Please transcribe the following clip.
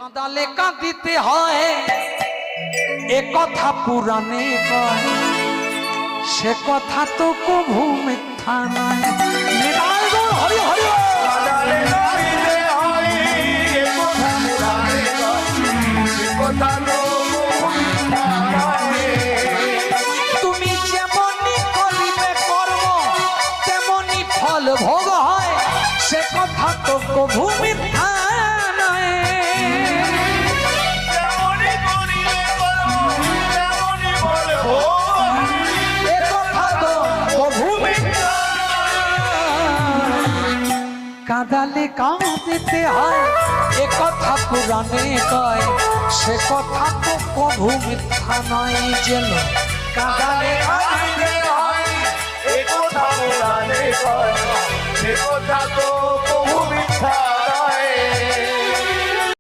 কাঁদালে কাঁদিতে হয় এ কথা পুরাণে কয়, সে কথা তো কভু মিথ্যা নয়। হরি হরি কাঁদালে কাঁদিতে হয় এ কথা পুরাণে কয়, সে কথা তো কভু মিথ্যা নয়। তুমি যেমনি করিবে কর্ম তেমনি ফল ভোগ হয়, সে কথা তো কভু মিথ্যা নয়। যেমনি করিবে কর্ম তেমনি ফল ভোগ হয়, এ কথা তো কভু মিথ্যা নয়। কাঁদালে কাঁদিতে হয় এ কথা পুরাণে কয়, সে কথা তো কভু মিথ্যা নয়। যেন কাঁদালে কাঁদিতে হয় এ কথা পুরাণে কয়, সে কথা তো কভু মিথ্যা